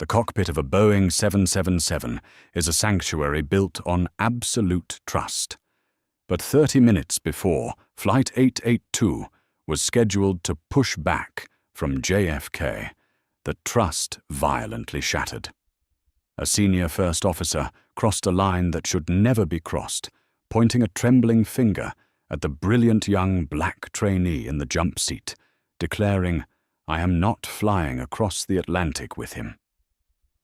The cockpit of a Boeing 777 is a sanctuary built on absolute trust. But 30 minutes before, Flight 882 was scheduled to push back from JFK, the trust violently shattered. A senior first officer crossed a line that should never be crossed, pointing a trembling finger at the brilliant young black trainee in the jump seat, declaring, "I am not flying across the Atlantic with him."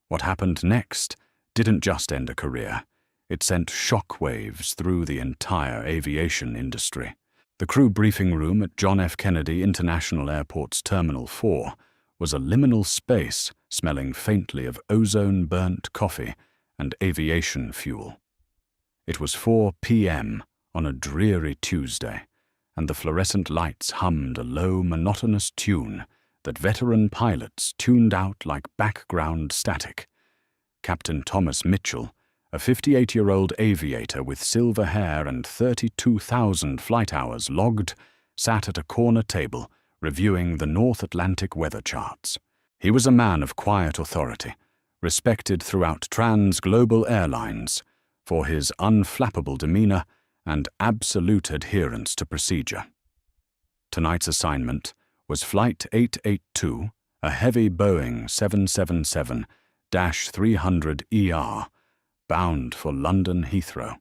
What happened next didn't just end a career. It sent shockwaves through the entire aviation industry. The crew briefing room at John F. Kennedy International Airport's Terminal 4 was a liminal space smelling faintly of ozone-burnt coffee and aviation fuel. It was 4 p.m. on a dreary Tuesday, and the fluorescent lights hummed a low, monotonous tune that veteran pilots tuned out like background static. Captain Thomas Mitchell, a 58-year-old aviator with silver hair and 32,000 flight hours logged, sat at a corner table reviewing the North Atlantic weather charts. He was a man of quiet authority, respected throughout trans-global airlines for his unflappable demeanor and absolute adherence to procedure. Tonight's assignment was Flight 882, a heavy Boeing 777-300ER, bound for London Heathrow.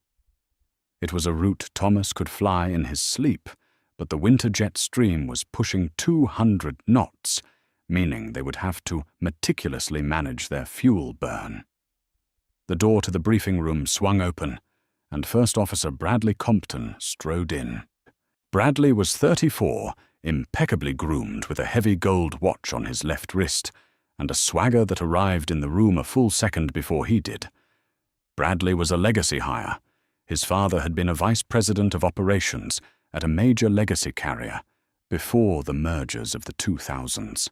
It was a route Thomas could fly in his sleep, but the winter jet stream was pushing 200 knots, meaning they would have to meticulously manage their fuel burn. The door to the briefing room swung open, and First Officer Bradley Compton strode in. Bradley was 34, impeccably groomed with a heavy gold watch on his left wrist, and a swagger that arrived in the room a full second before he did. Bradley was a legacy hire. His father had been a vice president of operations at a major legacy carrier before the mergers of the 2000s.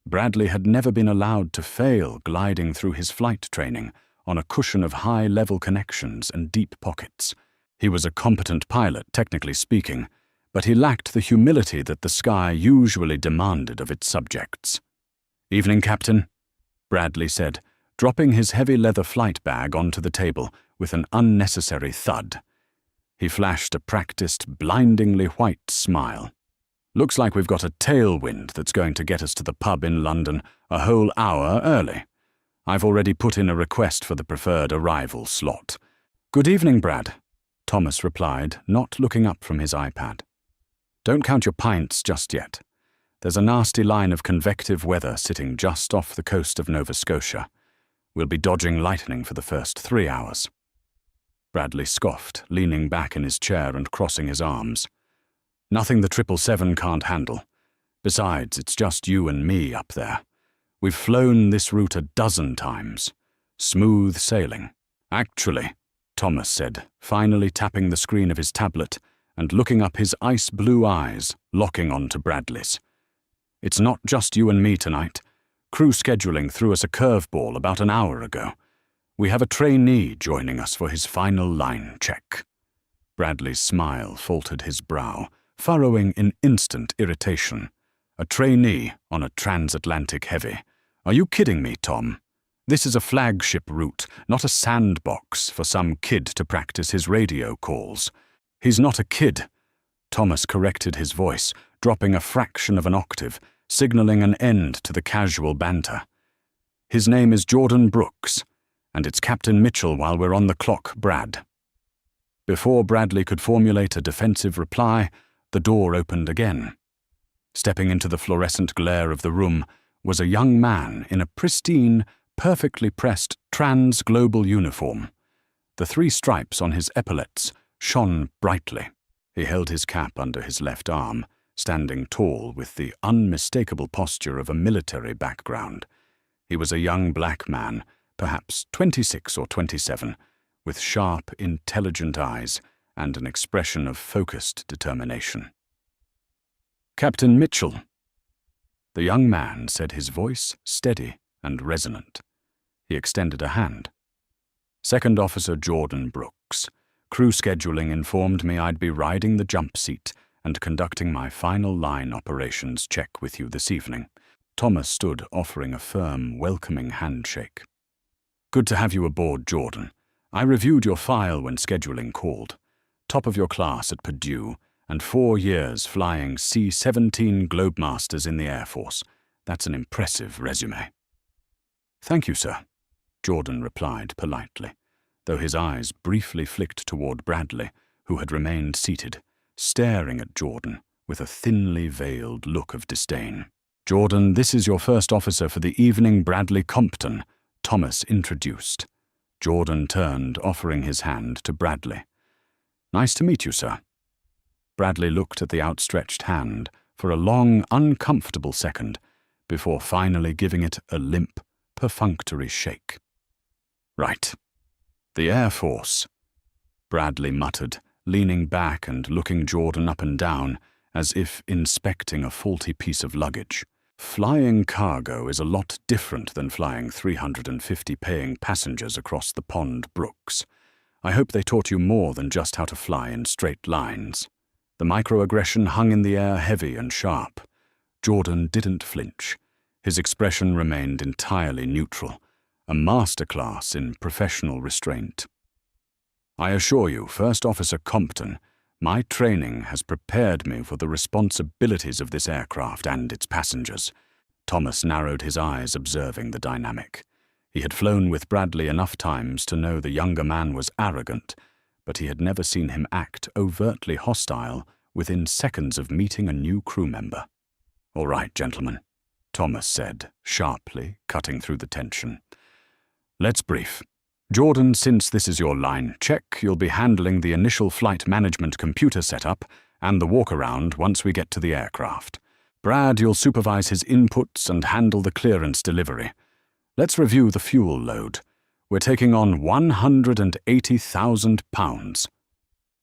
Bradley had never been allowed to fail gliding through his flight training on a cushion of high-level connections and deep pockets. He was a competent pilot, technically speaking, but he lacked the humility that the sky usually demanded of its subjects. "Evening, Captain," Bradley said, dropping his heavy leather flight bag onto the table with an unnecessary thud. He flashed a practiced, blindingly white smile. "Looks like we've got a tailwind that's going to get us to the pub in London a whole hour early. I've already put in a request for the preferred arrival slot." "Good evening, Brad," Thomas replied, not looking up from his iPad. "Don't count your pints just yet. There's a nasty line of convective weather sitting just off the coast of Nova Scotia. We'll be dodging lightning for the first 3 hours." Bradley scoffed, leaning back in his chair and crossing his arms. "Nothing the 777 can't handle. Besides, it's just you and me up there. We've flown this route a dozen times. Smooth sailing." "Actually," Thomas said, finally tapping the screen of his tablet and looking up, his ice-blue eyes locking onto Bradley's. "It's not just you and me tonight. Crew scheduling threw us a curveball about an hour ago. We have a trainee joining us for his final line check." Bradley's smile faltered his brow, furrowing in instant irritation. "A trainee on a transatlantic heavy. Are you kidding me, Tom? This is a flagship route, not a sandbox for some kid to practice his radio calls." "He's not a kid," Thomas corrected his voice, dropping a fraction of an octave, signaling an end to the casual banter. "His name is Jordan Brooks, and it's Captain Mitchell while we're on the clock, Brad." Before Bradley could formulate a defensive reply, the door opened again. Stepping into the fluorescent glare of the room was a young man in a pristine, perfectly pressed trans-global uniform. The 3 stripes on his epaulets shone brightly. He held his cap under his left arm, standing tall with the unmistakable posture of a military background. He was a young black man, perhaps 26 or 27, with sharp, intelligent eyes and an expression of focused determination. "Captain Mitchell." The young man said, his voice steady and resonant. He extended a hand. "Second Officer Jordan Brooks. Crew scheduling informed me I'd be riding the jump seat and conducting my final line operations check with you this evening. Thomas stood offering a firm, welcoming handshake. "Good to have you aboard, Jordan. I reviewed your file when scheduling called. Top of your class at Purdue, and 4 years flying C-17 Globemasters in the Air Force. That's an impressive resume." "Thank you, sir," Jordan replied politely, though his eyes briefly flicked toward Bradley, who had remained seated, staring at Jordan with a thinly veiled look of disdain. "Jordan, this is your first officer for the evening, Bradley Compton," Thomas introduced. Jordan turned, offering his hand to Bradley. "Nice to meet you, sir." Bradley looked at the outstretched hand for a long, uncomfortable second, before finally giving it a limp, perfunctory shake. "Right. The Air Force," Bradley muttered, leaning back and looking Jordan up and down, as if inspecting a faulty piece of luggage. "Flying cargo is a lot different than flying 350 paying passengers across the pond brooks. I hope they taught you more than just how to fly in straight lines." The microaggression hung in the air heavy and sharp. Jordan didn't flinch. His expression remained entirely neutral, a masterclass in professional restraint. "I assure you, First Officer Compton, my training has prepared me for the responsibilities of this aircraft and its passengers." Thomas narrowed his eyes, observing the dynamic. He had flown with Bradley enough times to know the younger man was arrogant, but he had never seen him act overtly hostile within seconds of meeting a new crew member. "All right, gentlemen," Thomas said, sharply, cutting through the tension. "Let's brief. Jordan, since this is your line check, you'll be handling the initial flight management computer setup and the walk-around once we get to the aircraft. Brad, you'll supervise his inputs and handle the clearance delivery. Let's review the fuel load. We're taking on 180,000 pounds.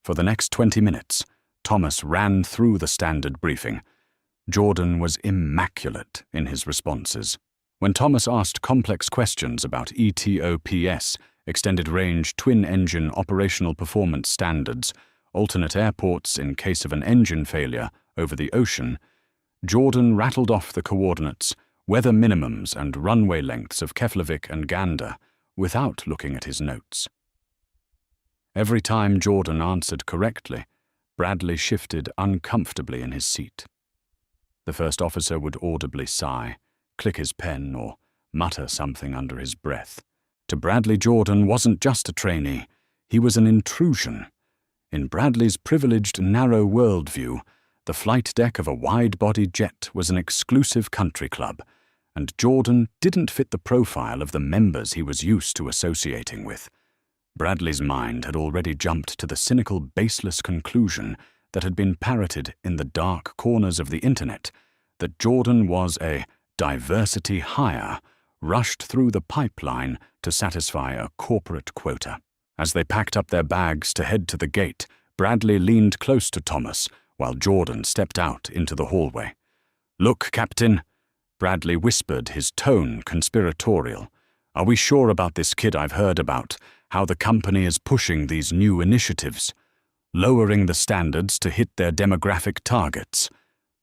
For the next 20 minutes, Thomas ran through the standard briefing. Jordan was immaculate in his responses. When Thomas asked complex questions about ETOPS, Extended Range Twin-Engine Operational Performance Standards, alternate airports in case of an engine failure over the ocean, Jordan rattled off the coordinates, weather minimums and runway lengths of Keflavik and Gander without looking at his notes. Every time Jordan answered correctly, Bradley shifted uncomfortably in his seat. The first officer would audibly sigh, click his pen, or mutter something under his breath. To Bradley, Jordan wasn't just a trainee, he was an intrusion. In Bradley's privileged, narrow worldview, the flight deck of a wide-body jet was an exclusive country club, and Jordan didn't fit the profile of the members he was used to associating with. Bradley's mind had already jumped to the cynical, baseless conclusion that had been parroted in the dark corners of the internet, that Jordan was a diversity hire rushed through the pipeline to satisfy a corporate quota. As they packed up their bags to head to the gate, Bradley leaned close to Thomas while Jordan stepped out into the hallway. "Look, Captain," Bradley whispered, his tone conspiratorial. "Are we sure about this kid I've heard about, how the company is pushing these new initiatives, lowering the standards to hit their demographic targets?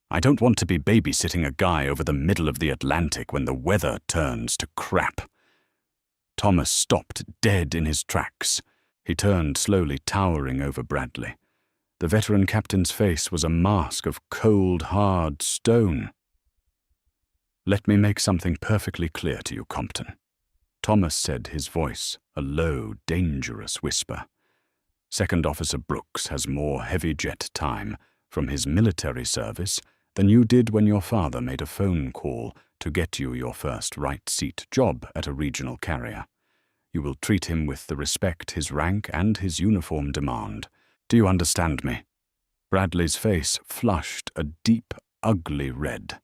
I don't want to be babysitting a guy over the middle of the Atlantic when the weather turns to crap." Thomas stopped dead in his tracks. He turned slowly, towering over Bradley. The veteran captain's face was a mask of cold, hard stone. "Let me make something perfectly clear to you, Compton," Thomas said, his voice a low, dangerous whisper. "Second Officer Brooks has more heavy jet time from his military service than you did when your father made a phone call to get you your first right-seat job at a regional carrier. You will treat him with the respect his rank and his uniform demand. Do you understand me?" Bradley's face flushed a deep, ugly red.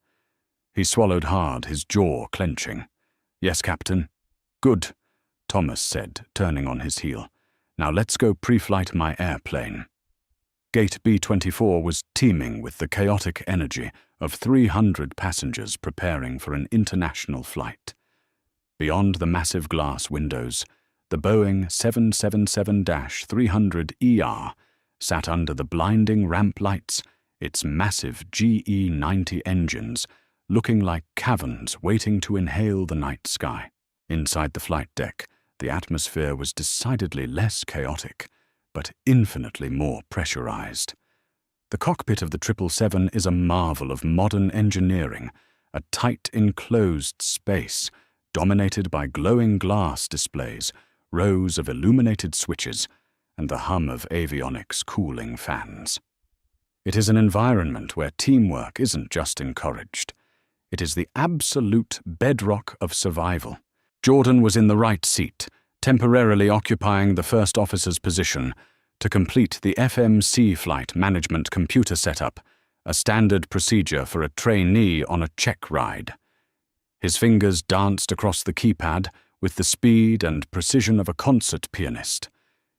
He swallowed hard, his jaw clenching. "Yes, Captain." "Good," Thomas said, turning on his heel. "Now let's go pre-flight my airplane." Gate B-24 was teeming with the chaotic energy of 300 passengers preparing for an international flight. Beyond the massive glass windows, the Boeing 777-300ER sat under the blinding ramp lights, its massive GE-90 engines looking like caverns waiting to inhale the night sky. Inside the flight deck, the atmosphere was decidedly less chaotic, but infinitely more pressurized. The cockpit of the 777 is a marvel of modern engineering, a tight enclosed space dominated by glowing glass displays, rows of illuminated switches, and the hum of avionics cooling fans. It is an environment where teamwork isn't just encouraged. It is the absolute bedrock of survival. Jordan was in the right seat, temporarily occupying the first officer's position, to complete the FMC flight management computer setup, a standard procedure for a trainee on a check ride. His fingers danced across the keypad with the speed and precision of a concert pianist.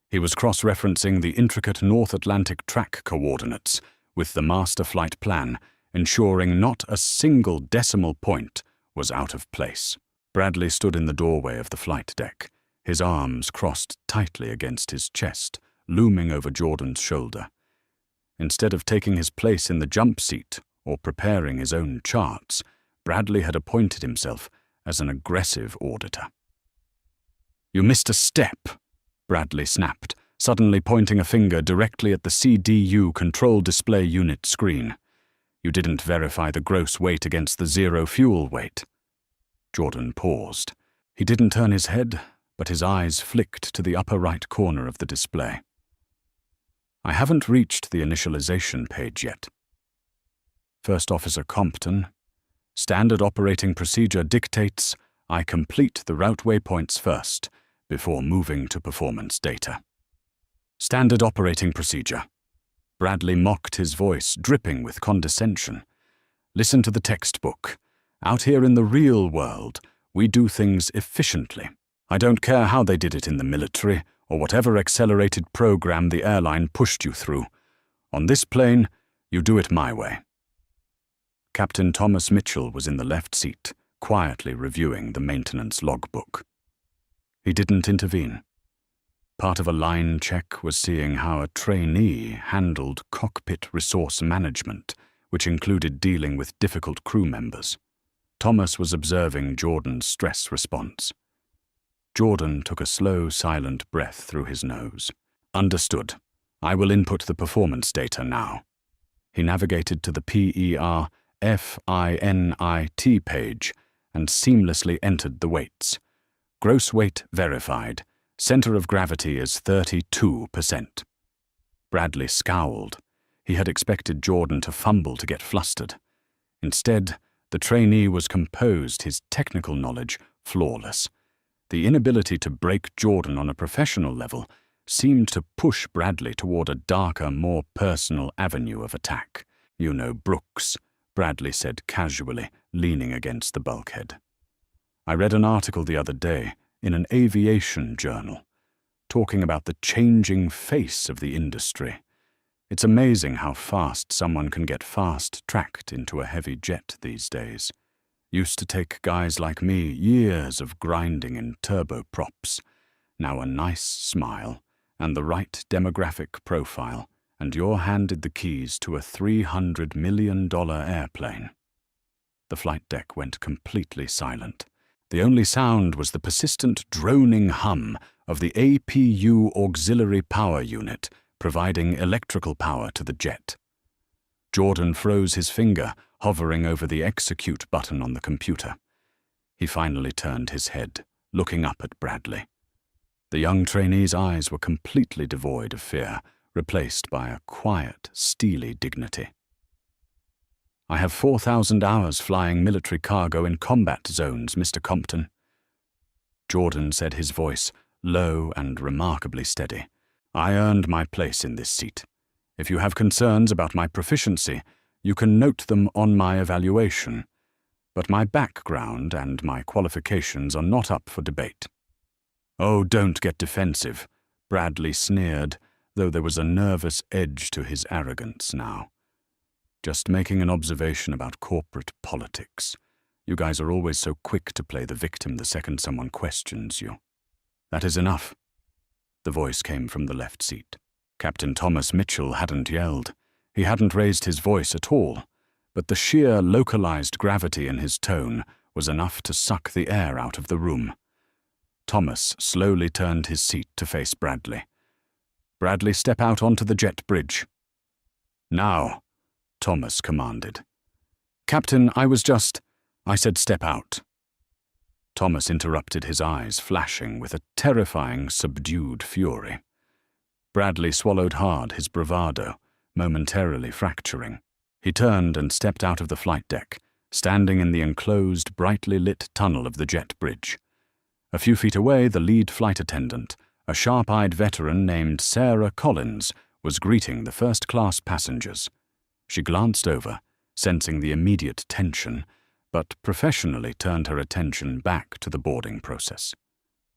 He was cross-referencing the intricate North Atlantic track coordinates with the master flight plan, ensuring not a single decimal point was out of place. Bradley stood in the doorway of the flight deck, his arms crossed tightly against his chest, looming over Jordan's shoulder. Instead of taking his place in the jump seat or preparing his own charts, Bradley had appointed himself as an aggressive auditor. "You missed a step," Bradley snapped, suddenly pointing a finger directly at the CDU control display unit screen. "You didn't verify the gross weight against the zero fuel weight." Jordan paused. He didn't turn his head, but his eyes flicked to the upper right corner of the display. "I haven't reached the initialization page yet." First Officer Compton, "Standard operating procedure dictates I complete the route waypoints first, before moving to performance data." "Standard operating procedure." Bradley mocked, his voice dripping with condescension. "Listen to the textbook. Out here in the real world, we do things efficiently. I don't care how they did it in the military or whatever accelerated program the airline pushed you through. On this plane, you do it my way." Captain Thomas Mitchell was in the left seat, quietly reviewing the maintenance logbook. He didn't intervene. Part of a line check was seeing how a trainee handled cockpit resource management, which included dealing with difficult crew members. Thomas was observing Jordan's stress response. Jordan took a slow, silent breath through his nose. "Understood. I will input the performance data now." He navigated to the PER FINIT page and seamlessly entered the weights. Gross weight verified. Center of gravity is 32%. Bradley scowled. He had expected Jordan to fumble to get flustered. Instead, the trainee was composed, his technical knowledge flawless. The inability to break Jordan on a professional level seemed to push Bradley toward a darker, more personal avenue of attack. "You know Brooks," Bradley said casually, leaning against the bulkhead. "I read an article the other day in an aviation journal, talking about the changing face of the industry. It's amazing how fast someone can get fast-tracked into a heavy jet these days. Used to take guys like me years of grinding in turboprops. Now a nice smile and the right demographic profile, and you're handed the keys to a $300 million airplane." The flight deck went completely silent. The only sound was the persistent droning hum of the APU auxiliary power unit providing electrical power to the jet. Jordan froze his finger, hovering over the execute button on the computer. He finally turned his head, looking up at Bradley. The young trainee's eyes were completely devoid of fear, replaced by a quiet, steely dignity. "I have 4,000 hours flying military cargo in combat zones, Mr. Compton." Jordan said, his voice low and remarkably steady. "I earned my place in this seat. If you have concerns about my proficiency, you can note them on my evaluation. But my background and my qualifications are not up for debate." "Oh, don't get defensive," Bradley sneered, though there was a nervous edge to his arrogance now. "Just making an observation about corporate politics. You guys are always so quick to play the victim the second someone questions you." "That is enough." The voice came from the left seat. Captain Thomas Mitchell hadn't yelled. He hadn't raised his voice at all. but the sheer localized gravity in his tone was enough to suck the air out of the room. Thomas slowly turned his seat to face Bradley. "Bradley, step out onto the jet bridge." "Now," Thomas commanded. "Captain, I said step out." Thomas interrupted, his eyes flashing with a terrifying, subdued fury. Bradley swallowed hard, his bravado momentarily fracturing. He turned and stepped out of the flight deck, standing in the enclosed, brightly lit tunnel of the jet bridge. A few feet away, the lead flight attendant, a sharp-eyed veteran named Sarah Collins, was greeting the first-class passengers. She glanced over, sensing the immediate tension, but professionally turned her attention back to the boarding process.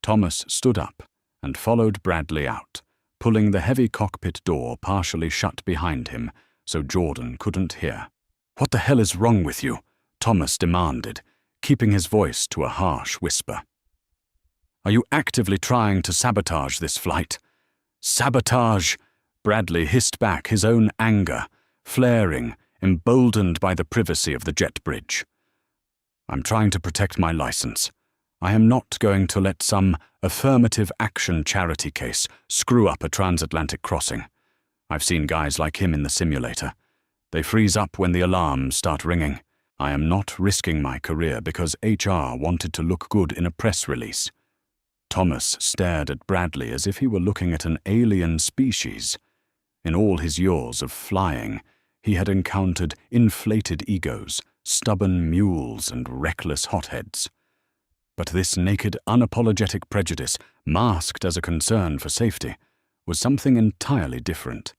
Thomas stood up and followed Bradley out, pulling the heavy cockpit door partially shut behind him so Jordan couldn't hear. "What the hell is wrong with you?" Thomas demanded, keeping his voice to a harsh whisper. "Are you actively trying to sabotage this flight?" "Sabotage!" Bradley hissed back, his own anger flaring, emboldened by the privacy of the jet bridge. "I'm trying to protect my license. I am not going to let some affirmative action charity case screw up a transatlantic crossing. I've seen guys like him in the simulator. They freeze up when the alarms start ringing. I am not risking my career because HR wanted to look good in a press release." Thomas stared at Bradley as if he were looking at an alien species. In all his years of flying, he had encountered inflated egos, stubborn mules, and reckless hotheads. But this naked, unapologetic prejudice, masked as a concern for safety, was something entirely different.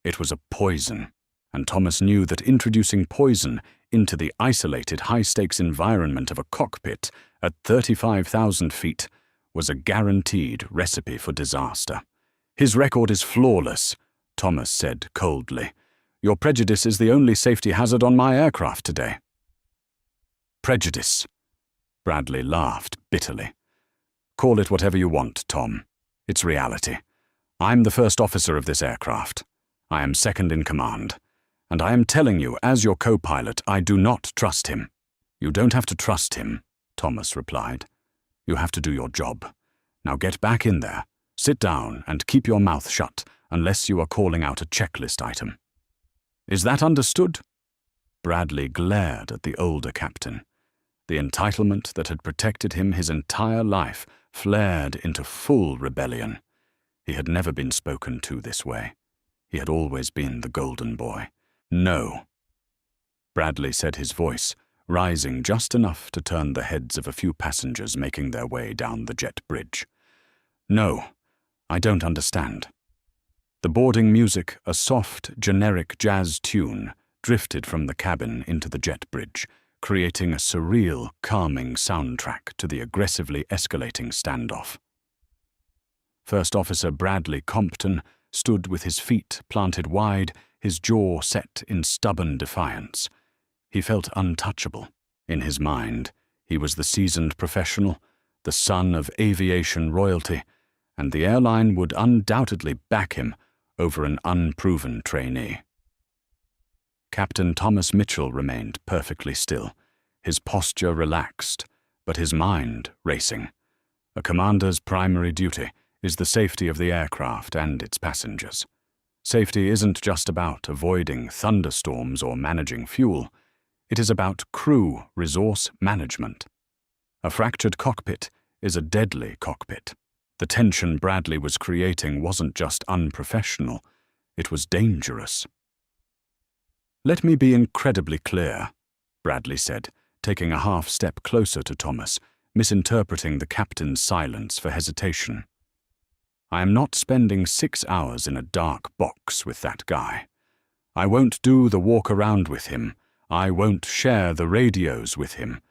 It was a poison, and Thomas knew that introducing poison into the isolated, high-stakes environment of a cockpit at 35,000 feet was a guaranteed recipe for disaster. "His record is flawless," Thomas said coldly. "Your prejudice is the only safety hazard on my aircraft today." "Prejudice?" Bradley laughed bitterly. "Call it whatever you want, Tom. It's reality. I'm the first officer of this aircraft. I am second in command. And I am telling you, as your co-pilot, I do not trust him." "You don't have to trust him," Thomas replied. "You have to do your job. Now get back in there, sit down, and keep your mouth shut unless you are calling out a checklist item. Is that understood?" Bradley glared at the older captain. The entitlement that had protected him his entire life flared into full rebellion. He had never been spoken to this way. He had always been the golden boy. "No." Bradley said, his voice rising just enough to turn the heads of a few passengers making their way down the jet bridge. "No, I don't understand." The boarding music, a soft, generic jazz tune, drifted from the cabin into the jet bridge, creating a surreal, calming soundtrack to the aggressively escalating standoff. First Officer Bradley Compton stood with his feet planted wide, his jaw set in stubborn defiance. He felt untouchable. In his mind, he was the seasoned professional, the son of aviation royalty, and the airline would undoubtedly back him over an unproven trainee. Captain Thomas Mitchell remained perfectly still, his posture relaxed, but his mind racing. A commander's primary duty is the safety of the aircraft and its passengers. Safety isn't just about avoiding thunderstorms or managing fuel. It is about crew resource management. A fractured cockpit is a deadly cockpit. The tension Bradley was creating wasn't just unprofessional, it was dangerous. "Let me be incredibly clear," Bradley said, taking a half step closer to Thomas, misinterpreting the captain's silence for hesitation. "I am not spending 6 hours in a dark box with that guy. I won't do the walk around with him. I won't share the radios with him.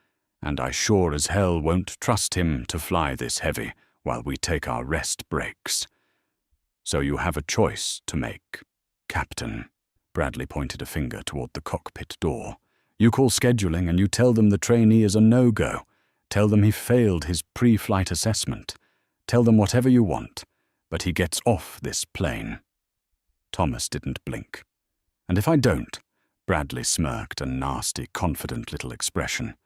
And I sure as hell won't trust him to fly this heavy while we take our rest breaks. So you have a choice to make, Captain." Bradley pointed a finger toward the cockpit door. "You call scheduling and you tell them the trainee is a no-go. Tell them he failed his pre-flight assessment. Tell them whatever you want, but he gets off this plane." Thomas didn't blink. "And if I don't, Bradley smirked, a nasty, confident little expression.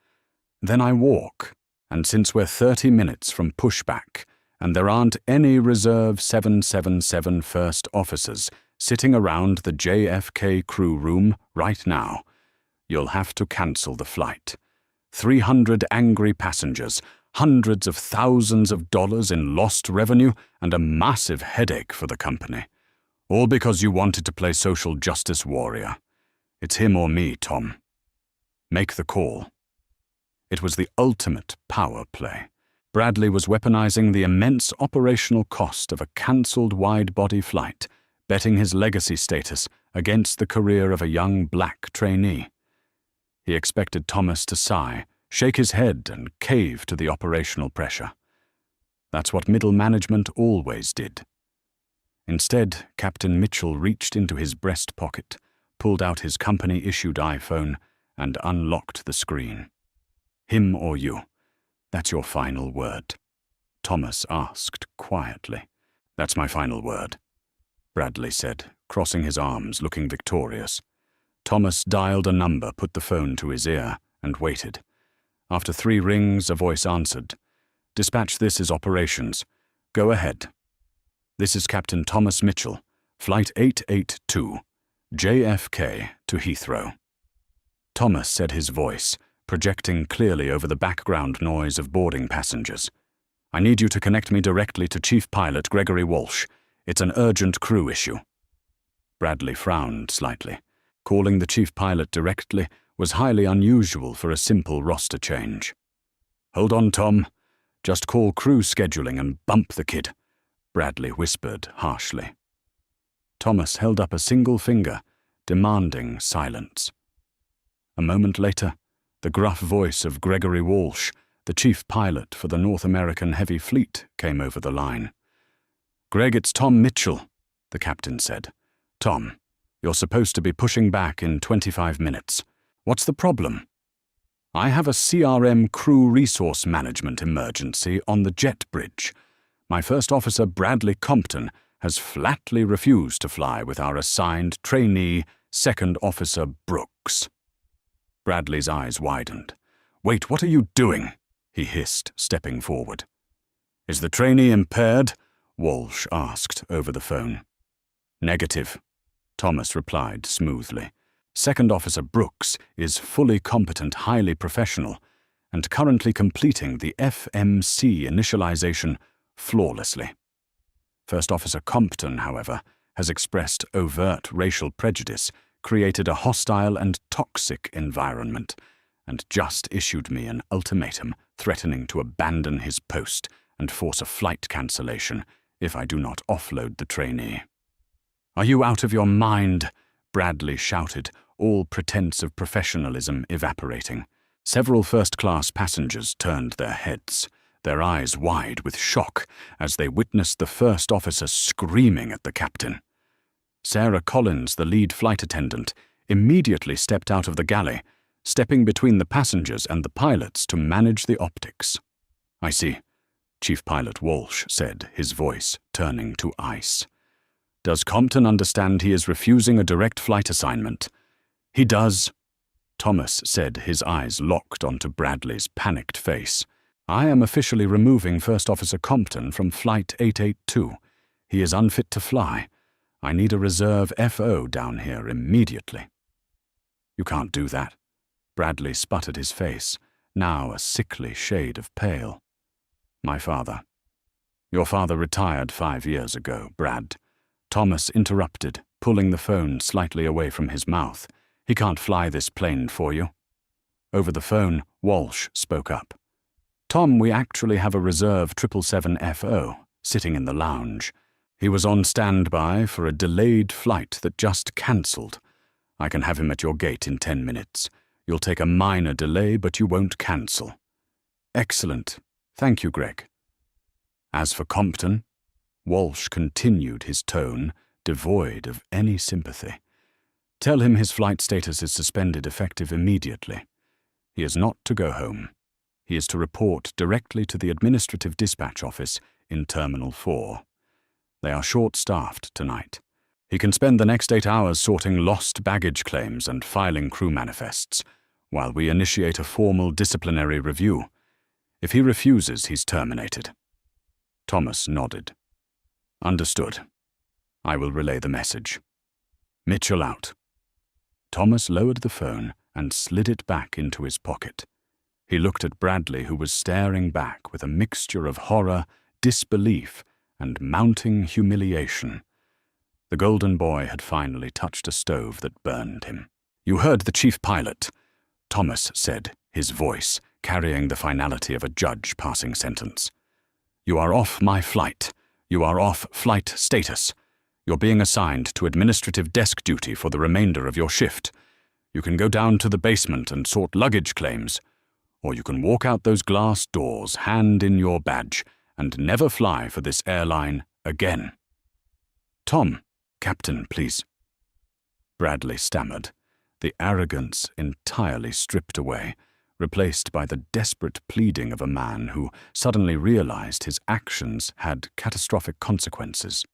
Then I walk, and since we're 30 minutes from pushback, and there aren't any reserve 777 first officers sitting around the JFK crew room right now, you'll have to cancel the flight. 300 angry passengers, hundreds of thousands of dollars in lost revenue, and a massive headache for the company. All because you wanted to play social justice warrior. It's him or me, Tom. Make the call. It was the ultimate power play. Bradley was weaponizing the immense operational cost of a cancelled wide-body flight, betting his legacy status against the career of a young black trainee. He expected Thomas to sigh, shake his head, and cave to the operational pressure. That's what middle management always did. Instead, Captain Mitchell reached into his breast pocket, pulled out his company-issued iPhone, and unlocked the screen. Him or you? That's your final word? Thomas asked quietly. That's my final word, Bradley said, crossing his arms, looking victorious. Thomas dialed a number, put the phone to his ear, and waited. After 3 rings, a voice answered. Dispatch, this is operations. Go ahead. This is Captain Thomas Mitchell, Flight 882, JFK to Heathrow. Thomas said his voice, projecting clearly over the background noise of boarding passengers. I need you to connect me directly to Chief Pilot Gregory Walsh. It's an urgent crew issue. Bradley frowned slightly. Calling the chief pilot directly was highly unusual for a simple roster change. Hold on, Tom. Just call crew scheduling and bump the kid, Bradley whispered harshly. Thomas held up a single finger, demanding silence. A moment later, the gruff voice of Gregory Walsh, the chief pilot for the North American Heavy Fleet, came over the line. Greg, it's Tom Mitchell, the captain said. Tom, you're supposed to be pushing back in 25 minutes. What's the problem? I have a CRM crew resource management emergency on the jet bridge. My first officer, Bradley Compton, has flatly refused to fly with our assigned trainee, second officer Brooks. Bradley's eyes widened. Wait, what are you doing? He hissed, stepping forward. Is the trainee impaired? Walsh asked over the phone. Negative, Thomas replied smoothly. Second Officer Brooks is fully competent, highly professional, and currently completing the FMC initialization flawlessly. First Officer Compton, however, has expressed overt racial prejudice, created a hostile and toxic environment, and just issued me an ultimatum threatening to abandon his post and force a flight cancellation if I do not offload the trainee. Are you out of your mind? Bradley shouted, all pretense of professionalism evaporating. Several first-class passengers turned their heads, their eyes wide with shock as they witnessed the first officer screaming at the captain. Sarah Collins, the lead flight attendant, immediately stepped out of the galley, stepping between the passengers and the pilots to manage the optics. I see, Chief Pilot Walsh said, his voice turning to ice. Does Compton understand he is refusing a direct flight assignment? He does, Thomas said, his eyes locked onto Bradley's panicked face. I am officially removing First Officer Compton from Flight 882. He is unfit to fly. I need a reserve FO down here immediately. You can't do that. Bradley sputtered his face, now a sickly shade of pale. My father. Your father retired 5 years ago, Brad. Thomas interrupted, pulling the phone slightly away from his mouth. He can't fly this plane for you. Over the phone, Walsh spoke up. Tom, we actually have a reserve 777FO sitting in the lounge. He was on standby for a delayed flight that just cancelled. I can have him at your gate in 10 minutes. You'll take a minor delay, but you won't cancel. Excellent. Thank you, Greg. As for Compton, Walsh continued, his tone devoid of any sympathy. Tell him his flight status is suspended effective immediately. He is not to go home. He is to report directly to the Administrative Dispatch Office in Terminal 4. They are short-staffed tonight. He can spend the next 8 hours sorting lost baggage claims and filing crew manifests, while we initiate a formal disciplinary review. If he refuses, he's terminated. Thomas nodded. Understood. I will relay the message. Mitchell out. Thomas lowered the phone and slid it back into his pocket. He looked at Bradley, who was staring back with a mixture of horror, disbelief, and mounting humiliation. The golden boy had finally touched a stove that burned him. You heard the chief pilot, Thomas said, his voice carrying the finality of a judge passing sentence. You are off my flight. You are off flight status. You're being assigned to administrative desk duty for the remainder of your shift. You can go down to the basement and sort luggage claims, or you can walk out those glass doors, hand in your badge, and never fly for this airline again. Tom, Captain, please. Bradley stammered, the arrogance entirely stripped away, replaced by the desperate pleading of a man who suddenly realized his actions had catastrophic consequences.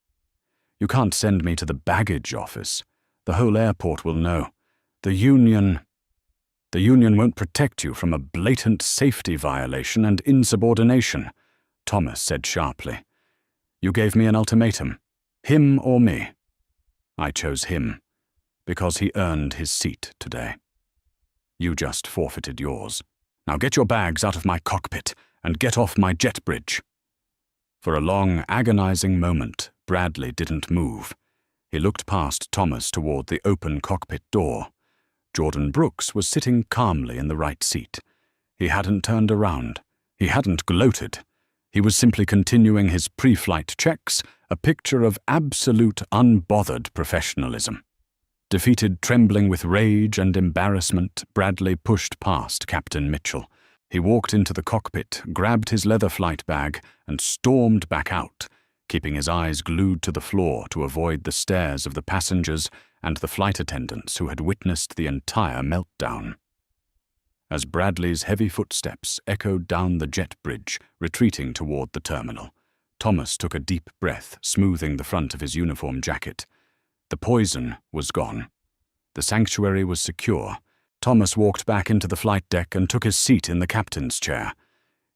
You can't send me to the baggage office. The whole airport will know. The union won't protect you from a blatant safety violation and insubordination, Thomas said sharply. You gave me an ultimatum. Him or me. I chose him, because he earned his seat today. You just forfeited yours. Now get your bags out of my cockpit and get off my jet bridge. For a long, agonizing moment, Bradley didn't move. He looked past Thomas toward the open cockpit door. Jordan Brooks was sitting calmly in the right seat. He hadn't turned around. He hadn't gloated. He was simply continuing his pre-flight checks, a picture of absolute unbothered professionalism. Defeated, trembling with rage and embarrassment, Bradley pushed past Captain Mitchell. He walked into the cockpit, grabbed his leather flight bag, and stormed back out, keeping his eyes glued to the floor to avoid the stares of the passengers and the flight attendants who had witnessed the entire meltdown. As Bradley's heavy footsteps echoed down the jet bridge, retreating toward the terminal, Thomas took a deep breath, smoothing the front of his uniform jacket. The poison was gone. The sanctuary was secure. Thomas walked back into the flight deck and took his seat in the captain's chair.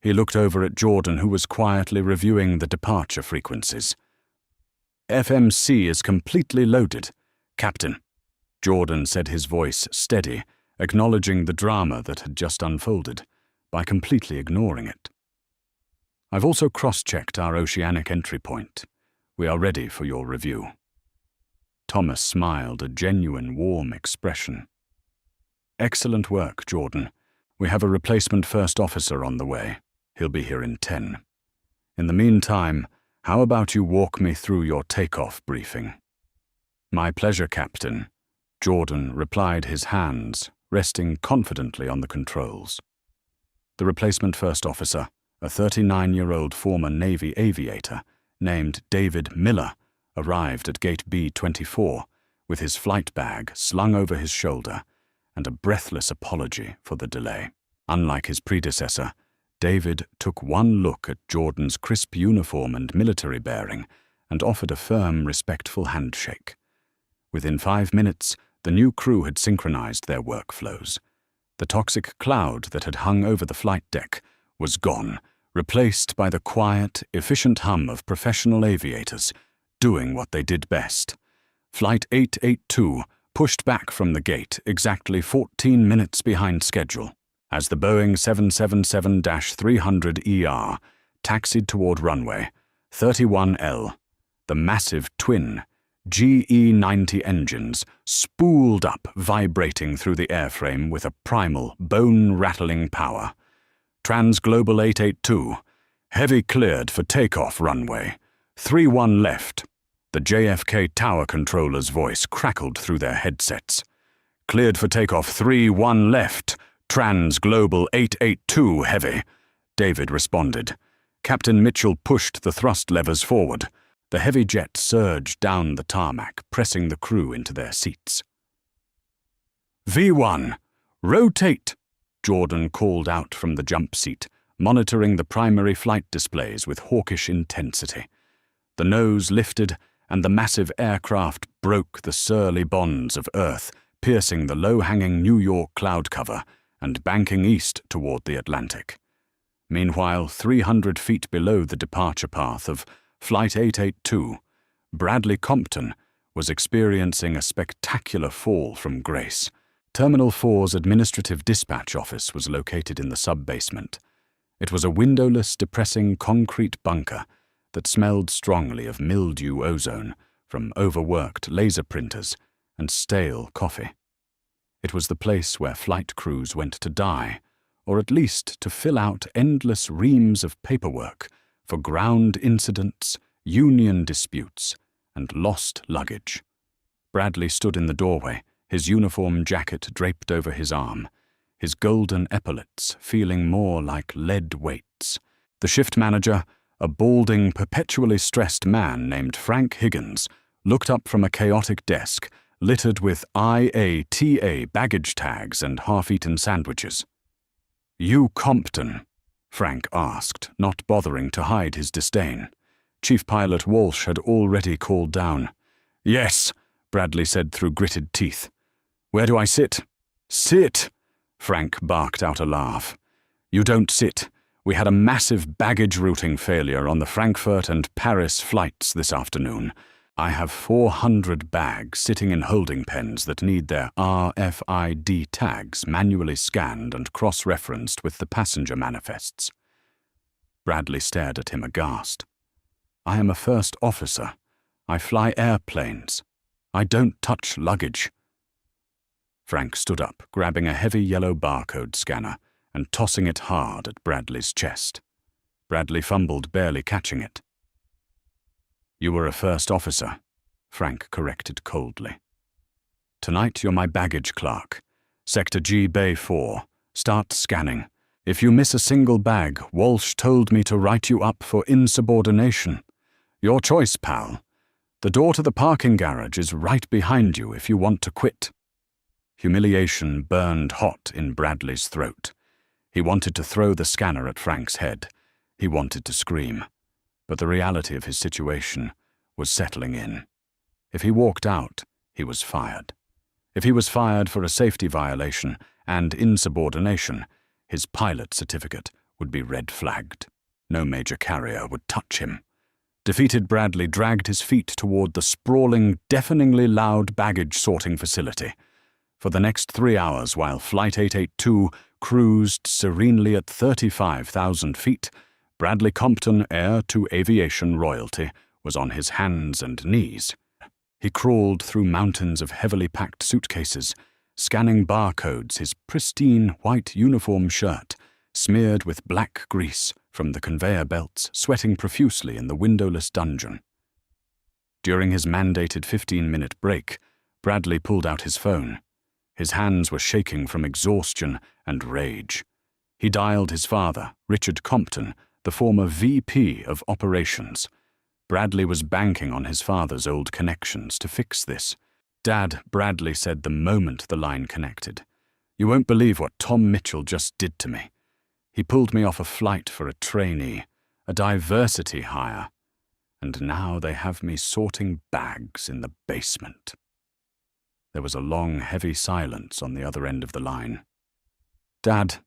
He looked over at Jordan, who was quietly reviewing the departure frequencies. FMC is completely loaded, Captain. Jordan said, his voice steady, acknowledging the drama that had just unfolded, by completely ignoring it. I've also cross-checked our oceanic entry point. We are ready for your review. Thomas smiled, a genuine, warm expression. Excellent work, Jordan. We have a replacement first officer on the way. He'll be here in 10. In the meantime, how about you walk me through your takeoff briefing? My pleasure, Captain. Jordan replied, his hands resting confidently on the controls. The replacement first officer, a 39-year-old former Navy aviator named David Miller, arrived at Gate B-24 with his flight bag slung over his shoulder and a breathless apology for the delay. Unlike his predecessor, David took one look at Jordan's crisp uniform and military bearing and offered a firm, respectful handshake. Within 5 minutes, the new crew had synchronized their workflows. The toxic cloud that had hung over the flight deck was gone, replaced by the quiet, efficient hum of professional aviators doing what they did best. Flight 882 pushed back from the gate exactly 14 minutes behind schedule as the Boeing 777-300ER taxied toward runway 31L. The massive twin GE-90 engines spooled up, vibrating through the airframe with a primal, bone-rattling power. Transglobal 882, heavy cleared for takeoff runway. 31 left. The JFK tower controller's voice crackled through their headsets. Cleared for takeoff 31 left. Transglobal 882 heavy. David responded. Captain Mitchell pushed the thrust levers forward. The heavy jet surged down the tarmac, pressing the crew into their seats. V1, rotate, Jordan called out from the jump seat, monitoring the primary flight displays with hawkish intensity. The nose lifted, and the massive aircraft broke the surly bonds of Earth, piercing the low-hanging New York cloud cover and banking east toward the Atlantic. Meanwhile, 300 feet below the departure path of Flight 882, Bradley Compton was experiencing a spectacular fall from grace. Terminal 4's administrative dispatch office was located in the sub-basement. It was a windowless, depressing concrete bunker that smelled strongly of mildew ozone from overworked laser printers and stale coffee. It was the place where flight crews went to die, or at least to fill out endless reams of paperwork for ground incidents, union disputes, and lost luggage. Bradley stood in the doorway, his uniform jacket draped over his arm, his golden epaulets feeling more like lead weights. The shift manager, a balding, perpetually stressed man named Frank Higgins, looked up from a chaotic desk littered with IATA baggage tags and half-eaten sandwiches. "You Compton?" Frank asked, not bothering to hide his disdain. Chief Pilot Walsh had already called down. "Yes," Bradley said through gritted teeth. "Where do I sit?" "Sit!" Frank barked out a laugh. "You don't sit. We had a massive baggage routing failure on the Frankfurt and Paris flights this afternoon. I have 400 bags sitting in holding pens that need their RFID tags manually scanned and cross-referenced with the passenger manifests." Bradley stared at him aghast. "I am a first officer. I fly airplanes. I don't touch luggage." Frank stood up, grabbing a heavy yellow barcode scanner and tossing it hard at Bradley's chest. Bradley fumbled, barely catching it. "You were a first officer," Frank corrected coldly. "Tonight you're my baggage clerk. Sector G, Bay 4. Start scanning. If you miss a single bag, Walsh told me to write you up for insubordination. Your choice, pal. The door to the parking garage is right behind you if you want to quit." Humiliation burned hot in Bradley's throat. He wanted to throw the scanner at Frank's head. He wanted to scream. But the reality of his situation was settling in. If he walked out, he was fired. If he was fired for a safety violation and insubordination, his pilot certificate would be red-flagged. No major carrier would touch him. Defeated Bradley dragged his feet toward the sprawling, deafeningly loud baggage sorting facility. For the next 3 hours, while Flight 882 cruised serenely at 35,000 feet, Bradley Compton, heir to aviation royalty, was on his hands and knees. He crawled through mountains of heavily packed suitcases, scanning barcodes, his pristine white uniform shirt, smeared with black grease from the conveyor belts, sweating profusely in the windowless dungeon. During his mandated 15-minute break, Bradley pulled out his phone. His hands were shaking from exhaustion and rage. He dialed his father, Richard Compton, the former VP of Operations. Bradley was banking on his father's old connections to fix this. "Dad," Bradley said the moment the line connected, "you won't believe what Tom Mitchell just did to me. He pulled me off a flight for a trainee, a diversity hire, and now they have me sorting bags in the basement." There was a long, heavy silence on the other end of the line. "Dad,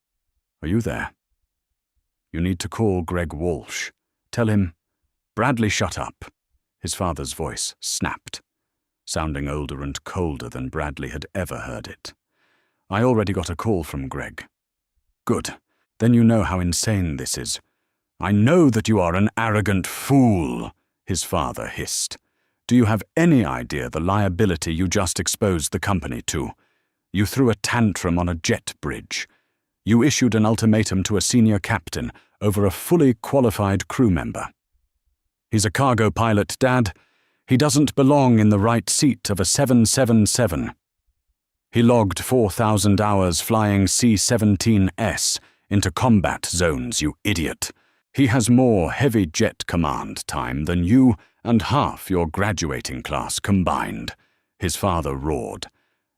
are you there? You need to call Greg Walsh. Tell him—" "Bradley, shut up." His father's voice snapped, sounding older and colder than Bradley had ever heard it. "I already got a call from Greg." "Good. Then you know how insane this is." "I know that you are an arrogant fool," his father hissed. "Do you have any idea the liability you just exposed the company to? You threw a tantrum on a jet bridge. You issued an ultimatum to a senior captain over a fully qualified crew member. He's a cargo pilot, Dad. He doesn't belong in the right seat of a 777. He logged 4,000 hours flying C-17S into combat zones, you idiot. He has more heavy jet command time than you and half your graduating class combined," his father roared.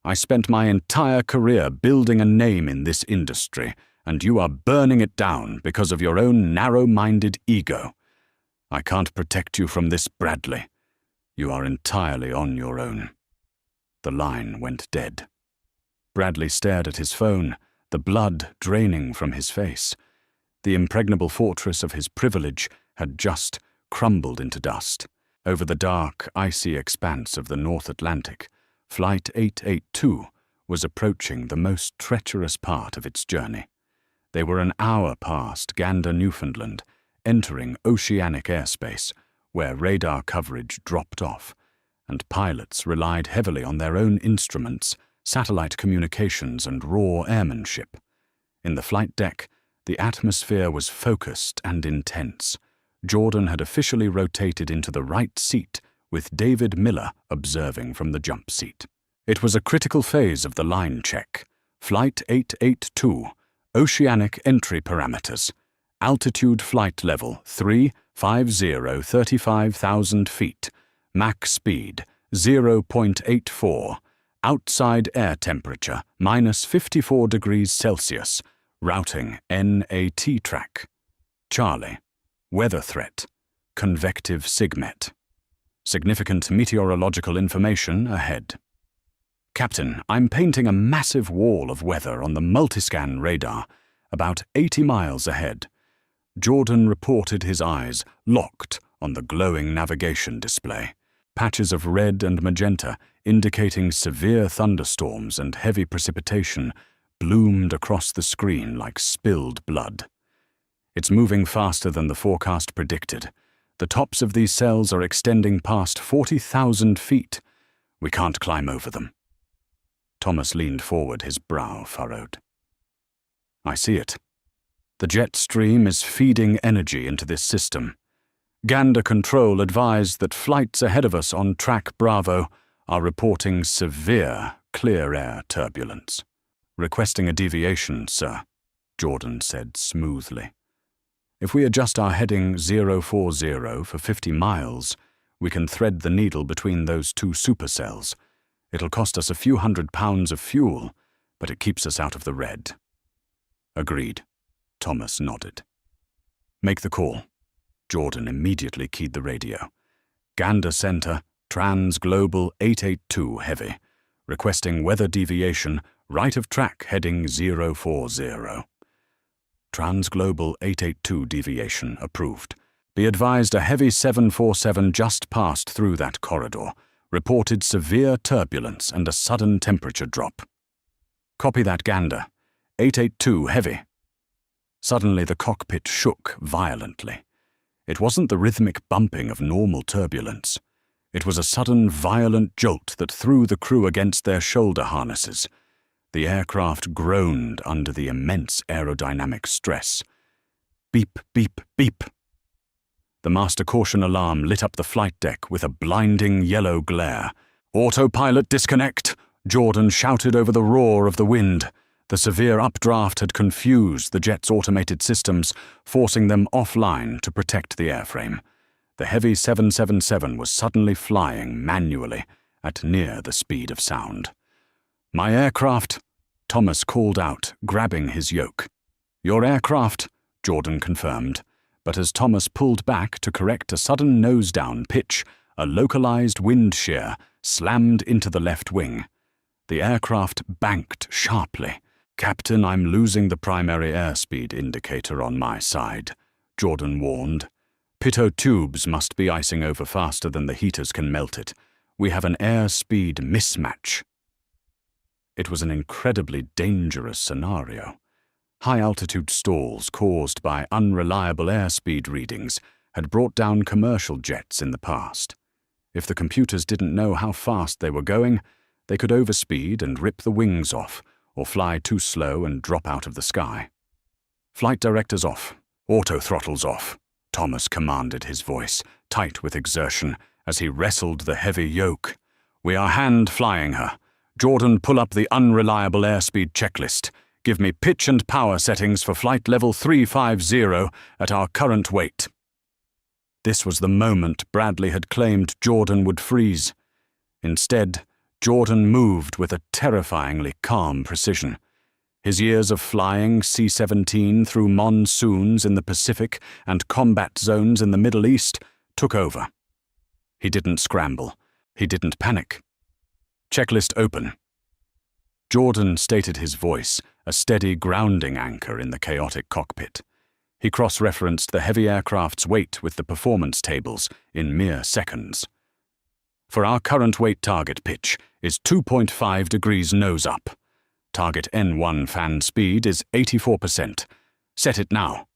"I spent my entire career building a name in this industry, and you are burning it down because of your own narrow-minded ego. I can't protect you from this, Bradley. You are entirely on your own." The line went dead. Bradley stared at his phone, the blood draining from his face. The impregnable fortress of his privilege had just crumbled into dust. Over the dark, icy expanse of the North Atlantic, Flight 882 was approaching the most treacherous part of its journey. They were an hour past Gander, Newfoundland, entering oceanic airspace, where radar coverage dropped off, and pilots relied heavily on their own instruments, satellite communications, and raw airmanship. In the flight deck, the atmosphere was focused and intense. Jordan had officially rotated into the right seat, with David Miller observing from the jump seat. It was a critical phase of the line check. Flight 882, oceanic entry parameters. Altitude flight level 35,035,000 feet. Mach speed 0.84. Outside air temperature -54 degrees Celsius. Routing NAT track. Charlie. Weather threat. Convective SIGMET. Significant meteorological information ahead. Captain, I'm painting a massive wall of weather on the multiscan radar, about 80 miles ahead. Jordan reported, his eyes locked on the glowing navigation display. Patches of red and magenta, indicating severe thunderstorms and heavy precipitation, bloomed across the screen like spilled blood. It's moving faster than the forecast predicted. The tops of these cells are extending past 40,000 feet. We can't climb over them. Thomas leaned forward, his brow furrowed. I see it. The jet stream is feeding energy into this system. Gander Control advised that flights ahead of us on track Bravo are reporting severe clear air turbulence. Requesting a deviation, sir, Jordan said smoothly. If we adjust our heading 040 for 50 miles, we can thread the needle between those two supercells. It'll cost us a few £100 of fuel, but it keeps us out of the red. Agreed. Thomas nodded. Make the call. Jordan immediately keyed the radio. Gander Center, Trans Global 882 Heavy, requesting weather deviation, right of track heading 040. Trans Global 882 deviation approved. Be advised a heavy 747 just passed through that corridor, reported severe turbulence and a sudden temperature drop. Copy that, Gander. 882 Heavy. Suddenly the cockpit shook violently. It wasn't the rhythmic bumping of normal turbulence. It was a sudden, violent jolt that threw the crew against their shoulder harnesses. The aircraft groaned under the immense aerodynamic stress. Beep, beep, beep. The master caution alarm lit up the flight deck with a blinding yellow glare. Autopilot disconnect, Jordan shouted over the roar of the wind. The severe updraft had confused the jet's automated systems, forcing them offline to protect the airframe. The heavy 777 was suddenly flying manually at near the speed of sound. My aircraft, Thomas called out, grabbing his yoke. Your aircraft, Jordan confirmed, but as Thomas pulled back to correct a sudden nose-down pitch, a localized wind shear slammed into the left wing. The aircraft banked sharply. Captain, I'm losing the primary airspeed indicator on my side, Jordan warned. Pitot tubes must be icing over faster than the heaters can melt it. We have an airspeed mismatch. It was an incredibly dangerous scenario. High-altitude stalls caused by unreliable airspeed readings had brought down commercial jets in the past. If the computers didn't know how fast they were going, they could overspeed and rip the wings off, or fly too slow and drop out of the sky. Flight directors off, auto throttles off, Thomas commanded, his voice tight with exertion as he wrestled the heavy yoke. We are hand flying her. Jordan, pull up the unreliable airspeed checklist. Give me pitch and power settings for flight level 350 at our current weight. This was the moment Bradley had claimed Jordan would freeze. Instead, Jordan moved with a terrifyingly calm precision. His years of flying C-17 through monsoons in the Pacific and combat zones in the Middle East took over. He didn't scramble. He didn't panic. "Checklist open." Jordan stated his voice, a steady grounding anchor in the chaotic cockpit. He cross-referenced the heavy aircraft's weight with the performance tables in mere seconds. "For our current weight target pitch is 2.5 degrees nose up. Target N1 fan speed is 84%. Set it now."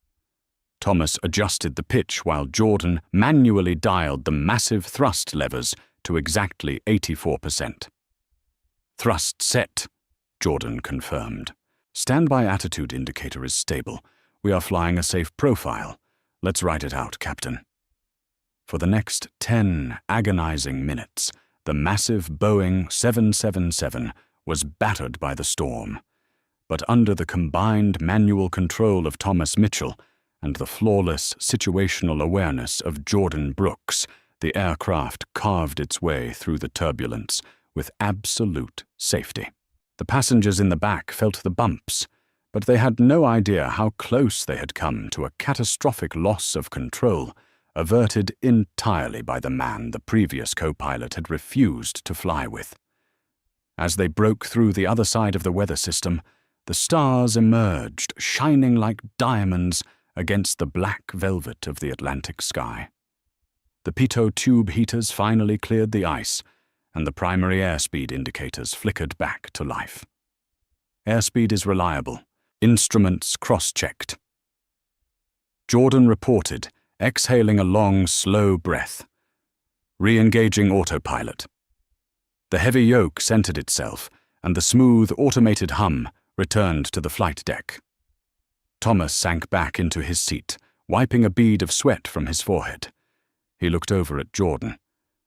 Thomas adjusted the pitch while Jordan manually dialed the massive thrust levers to exactly 84%. "Thrust set," Jordan confirmed. "Standby attitude indicator is stable. We are flying a safe profile. Let's write it out, Captain." For the next 10 agonizing minutes, the massive Boeing 777 was battered by the storm. But under the combined manual control of Thomas Mitchell and the flawless situational awareness of Jordan Brooks, the aircraft carved its way through the turbulence with absolute safety. The passengers in the back felt the bumps, but they had no idea how close they had come to a catastrophic loss of control, averted entirely by the man the previous co-pilot had refused to fly with. As they broke through the other side of the weather system, the stars emerged, shining like diamonds against the black velvet of the Atlantic sky. The pitot tube heaters finally cleared the ice, and the primary airspeed indicators flickered back to life. Airspeed is reliable. Instruments cross-checked. Jordan reported, exhaling a long, slow breath. Re-engaging autopilot. The heavy yoke centered itself, and the smooth, automated hum returned to the flight deck. Thomas sank back into his seat, wiping a bead of sweat from his forehead. He looked over at Jordan.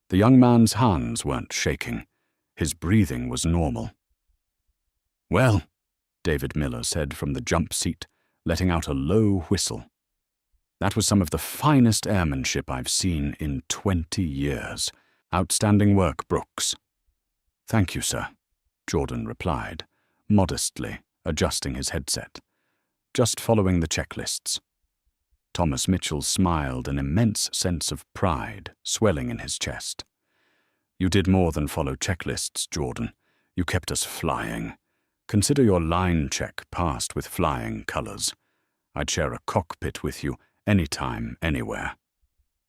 The young man's hands weren't shaking. His breathing was normal. "Well," David Miller said from the jump seat, letting out a low whistle. "That was some of the finest airmanship I've seen in 20 years. Outstanding work, Brooks." "Thank you, sir," Jordan replied, modestly adjusting his headset. "Just following the checklists." Thomas Mitchell smiled, an immense sense of pride swelling in his chest. "You did more than follow checklists, Jordan. You kept us flying. Consider your line check passed with flying colors. I'd share a cockpit with you anytime, anywhere."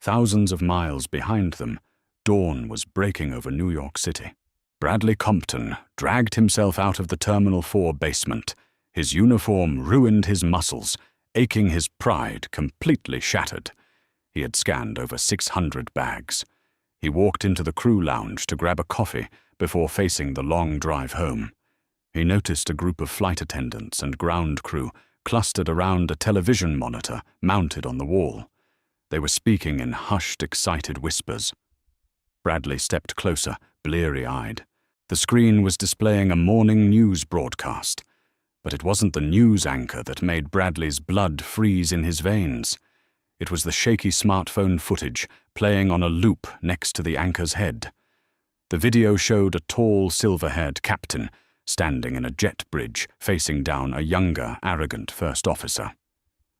Thousands of miles behind them, dawn was breaking over New York City. Bradley Compton dragged himself out of the Terminal 4 basement. His uniform ruined his muscles, aching his pride completely shattered. He had scanned over 600 bags. He walked into the crew lounge to grab a coffee before facing the long drive home. He noticed a group of flight attendants and ground crew clustered around a television monitor mounted on the wall. They were speaking in hushed, excited whispers. Bradley stepped closer, bleary-eyed. The screen was displaying a morning news broadcast, but it wasn't the news anchor that made Bradley's blood freeze in his veins. It was the shaky smartphone footage playing on a loop next to the anchor's head. The video showed a tall, silver-haired captain standing in a jet bridge facing down a younger, arrogant first officer.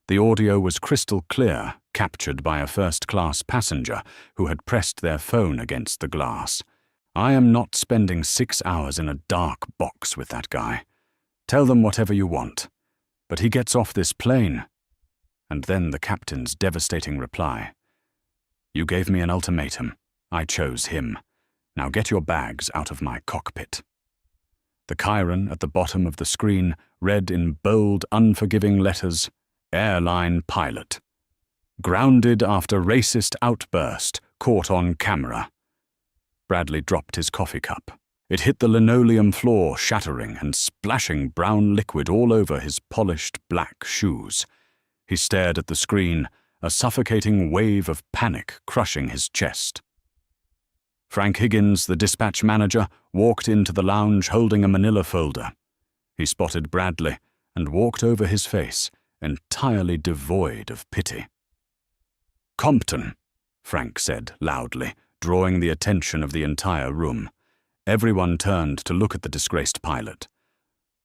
The audio was crystal clear, captured by a first-class passenger who had pressed their phone against the glass. "I am not spending 6 hours in a dark box with that guy. Tell them whatever you want. But he gets off this plane." And then the captain's devastating reply. "You gave me an ultimatum. I chose him. Now get your bags out of my cockpit." The chyron at the bottom of the screen read in bold, unforgiving letters, "Airline pilot. Grounded after racist outburst caught on camera." Bradley dropped his coffee cup. It hit the linoleum floor, shattering and splashing brown liquid all over his polished black shoes. He stared at the screen, a suffocating wave of panic crushing his chest. Frank Higgins, the dispatch manager, walked into the lounge holding a manila folder. He spotted Bradley and walked over his face, entirely devoid of pity. "Compton," Frank said loudly, drawing the attention of the entire room. Everyone turned to look at the disgraced pilot.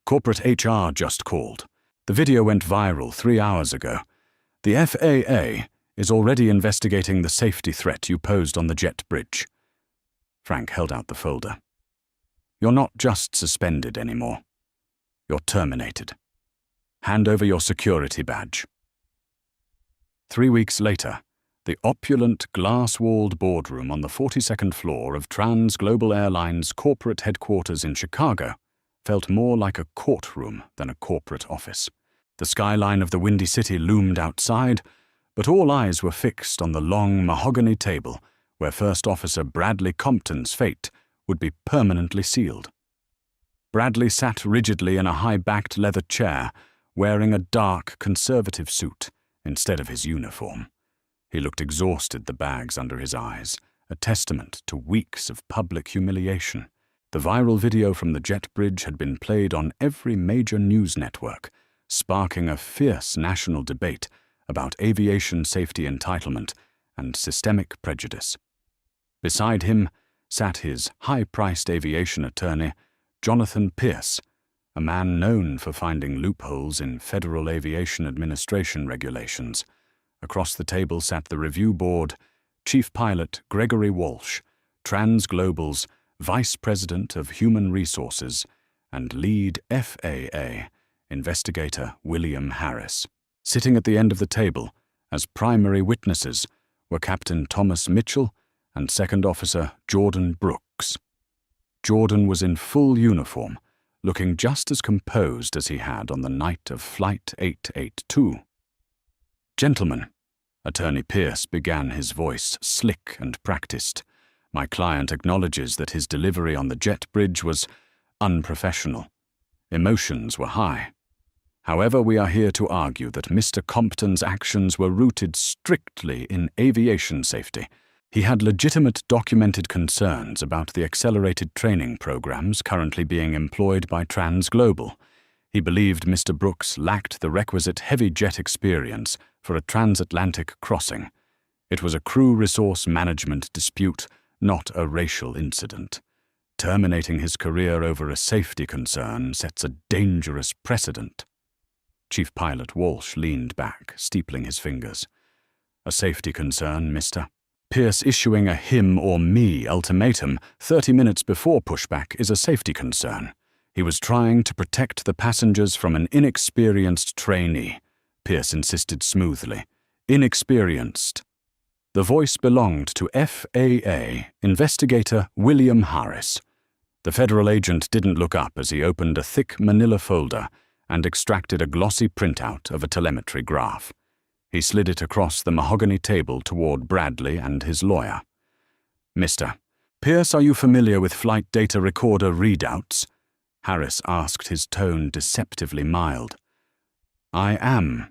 "Corporate HR just called. The video went viral 3 hours ago. The FAA is already investigating the safety threat you posed on the jet bridge. Frank held out the folder. You're not just suspended anymore. You're terminated. Hand over your security badge. 3 weeks later, the opulent, glass-walled boardroom on the 42nd floor of Trans Global Airlines corporate headquarters in Chicago felt more like a courtroom than a corporate office. The skyline of the Windy City loomed outside, but all eyes were fixed on the long mahogany table where First Officer Bradley Compton's fate would be permanently sealed. Bradley sat rigidly in a high-backed leather chair, wearing a dark, conservative suit instead of his uniform. He looked exhausted, the bags under his eyes, a testament to weeks of public humiliation. The viral video from the jet bridge had been played on every major news network, sparking a fierce national debate about aviation safety entitlement and systemic prejudice. Beside him sat his high-priced aviation attorney, Jonathan Pierce, a man known for finding loopholes in Federal Aviation Administration regulations. Across the table sat the review board, Chief Pilot Gregory Walsh, TransGlobal's Vice President of Human Resources, and lead FAA investigator William Harris. Sitting at the end of the table, as primary witnesses, were Captain Thomas Mitchell and Second Officer Jordan Brooks. Jordan was in full uniform, looking just as composed as he had on the night of Flight 882. "Gentlemen," Attorney Pierce began, his voice slick and practiced, "my client acknowledges that his delivery on the jet bridge was unprofessional. Emotions were high. However, we are here to argue that Mr. Compton's actions were rooted strictly in aviation safety. He had legitimate documented concerns about the accelerated training programs currently being employed by TransGlobal. He believed Mr. Brooks lacked the requisite heavy jet experience for a transatlantic crossing. It was a crew resource management dispute, not a racial incident. Terminating his career over a safety concern sets a dangerous precedent." Chief Pilot Walsh leaned back, steepling his fingers. "A safety concern, mister. Pierce issuing a him or me ultimatum 30 minutes before pushback is a safety concern. He was trying to protect the passengers from an inexperienced trainee," Pierce insisted smoothly. "Inexperienced." The voice belonged to FAA investigator William Harris. The federal agent didn't look up as he opened a thick manila folder and extracted a glossy printout of a telemetry graph. He slid it across the mahogany table toward Bradley and his lawyer. "Mr. Pierce, are you familiar with flight data recorder readouts?" Harris asked, his tone deceptively mild. "I am,"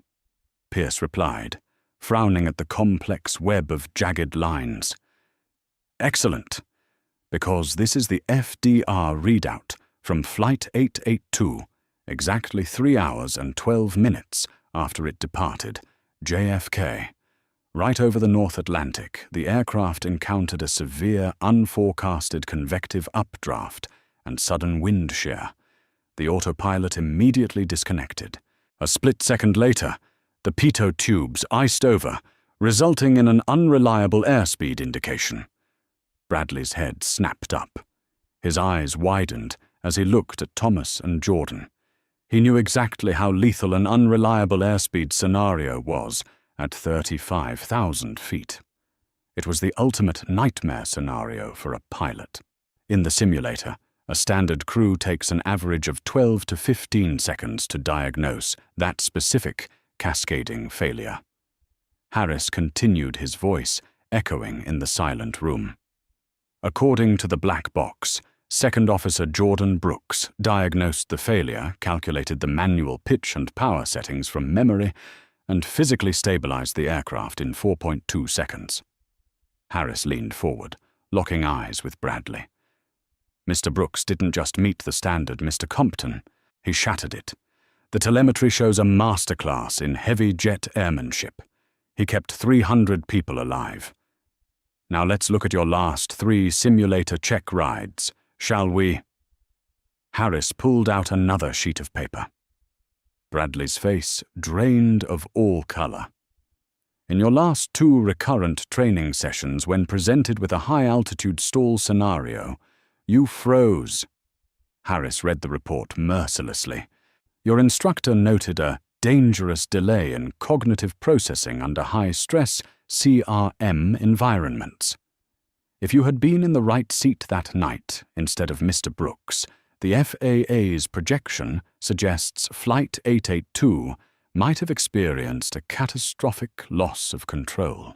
Pierce replied, frowning at the complex web of jagged lines. "Excellent, because this is the FDR readout from Flight 882, exactly 3 hours and 12 minutes after it departed JFK. Right over the North Atlantic, the aircraft encountered a severe, unforecasted convective updraft and sudden wind shear. The autopilot immediately disconnected. A split second later, the pitot tubes iced over, resulting in an unreliable airspeed indication." Bradley's head snapped up. His eyes widened as he looked at Thomas and Jordan. He knew exactly how lethal an unreliable airspeed scenario was at 35,000 feet. It was the ultimate nightmare scenario for a pilot. In the simulator, a standard crew takes an average of 12 to 15 seconds to diagnose that specific cascading failure. Harris continued, his voice echoing in the silent room. "According to the black box, Second Officer Jordan Brooks diagnosed the failure, calculated the manual pitch and power settings from memory, and physically stabilized the aircraft in 4.2 seconds. Harris leaned forward, locking eyes with Bradley. Mr. Brooks didn't just meet the standard, Mr. Compton. He shattered it. The telemetry shows a masterclass in heavy jet airmanship. He kept 300 people alive. Now let's look at your last 3 simulator check rides. Shall we?" Harris pulled out another sheet of paper. Bradley's face drained of all color. In your last 2 recurrent training sessions, when presented with a high-altitude stall scenario, you froze. Harris read the report mercilessly. Your instructor noted a dangerous delay in cognitive processing under high-stress CRM environments. If you had been in the right seat that night instead of Mr. Brooks, the FAA's projection suggests Flight 882 might have experienced a catastrophic loss of control.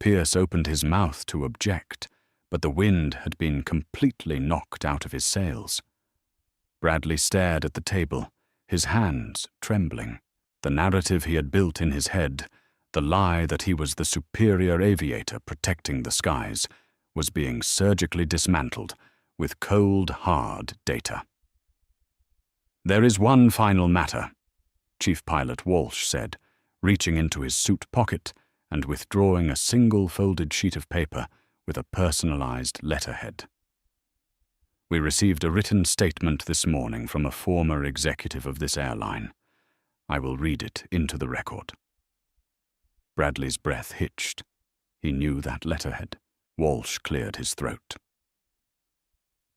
Pierce opened his mouth to object, but the wind had been completely knocked out of his sails. Bradley stared at the table, his hands trembling. The narrative he had built in his head, the lie that he was the superior aviator protecting the skies, was being surgically dismantled with cold, hard data. "There is one final matter," Chief Pilot Walsh said, reaching into his suit pocket and withdrawing a single folded sheet of paper with a personalized letterhead. "We received a written statement this morning from a former executive of this airline. I will read it into the record." Bradley's breath hitched. He knew that letterhead. Walsh cleared his throat.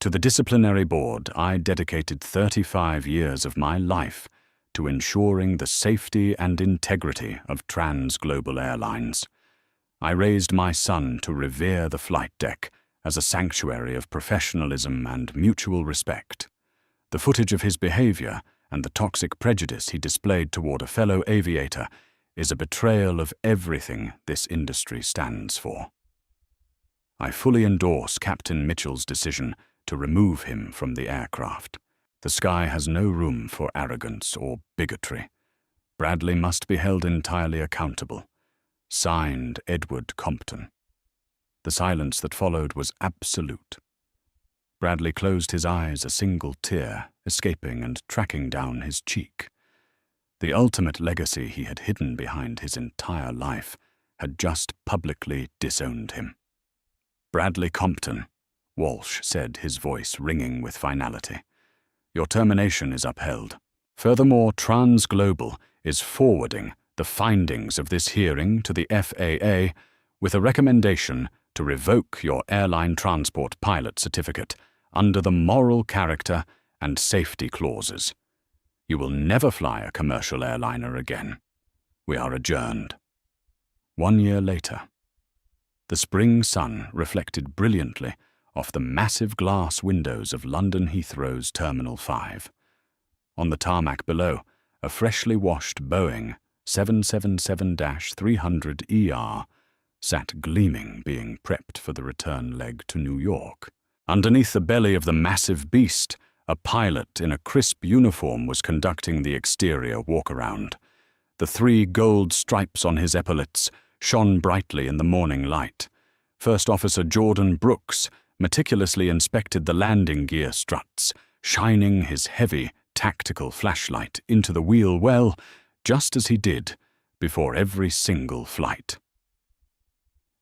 "To the disciplinary board, I dedicated 35 years of my life to ensuring the safety and integrity of trans-global airlines. I raised my son to revere the flight deck as a sanctuary of professionalism and mutual respect. The footage of his behavior and the toxic prejudice he displayed toward a fellow aviator is a betrayal of everything this industry stands for. I fully endorse Captain Mitchell's decision to remove him from the aircraft. The sky has no room for arrogance or bigotry. Bradley must be held entirely accountable. Signed, Edward Compton." The silence that followed was absolute. Bradley closed his eyes, a single tear escaping and tracking down his cheek. The ultimate legacy he had hidden behind his entire life had just publicly disowned him. "Bradley Compton," Walsh said, his voice ringing with finality. "Your termination is upheld. Furthermore, TransGlobal is forwarding the findings of this hearing to the FAA with a recommendation to revoke your airline transport pilot certificate under the moral character and safety clauses. You will never fly a commercial airliner again. We are adjourned." 1 year later, the spring sun reflected brilliantly off the massive glass windows of London Heathrow's Terminal 5. On the tarmac below, a freshly washed Boeing 777-300ER sat gleaming, being prepped for the return leg to New York. Underneath the belly of the massive beast, a pilot in a crisp uniform was conducting the exterior walk-around. The 3 gold stripes on his epaulets shone brightly in the morning light. First Officer Jordan Brooks meticulously inspected the landing gear struts, shining his heavy, tactical flashlight into the wheel well, just as he did before every single flight.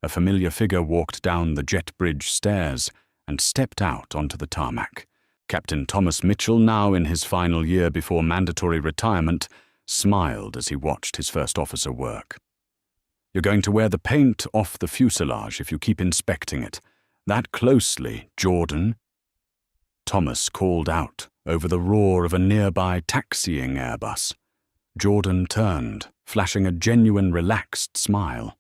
A familiar figure walked down the jet bridge stairs and stepped out onto the tarmac. Captain Thomas Mitchell, now in his final year before mandatory retirement, smiled as he watched his first officer work. "You're going to wear the paint off the fuselage if you keep inspecting it. That closely, Jordan." Thomas called out over the roar of a nearby taxiing Airbus. Jordan turned, flashing a genuine relaxed smile.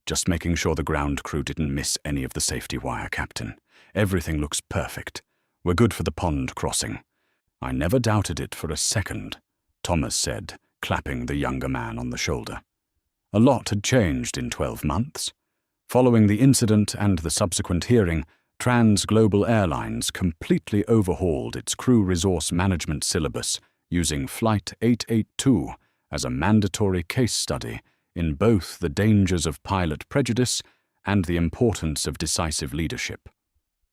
"Just making sure the ground crew didn't miss any of the safety wire, Captain. Everything looks perfect. We're good for the pond crossing." "I never doubted it for a second," Thomas said, clapping the younger man on the shoulder. A lot had changed in 12 months. Following the incident and the subsequent hearing, TransGlobal Airlines completely overhauled its crew resource management syllabus, using Flight 882 as a mandatory case study in both the dangers of pilot prejudice and the importance of decisive leadership.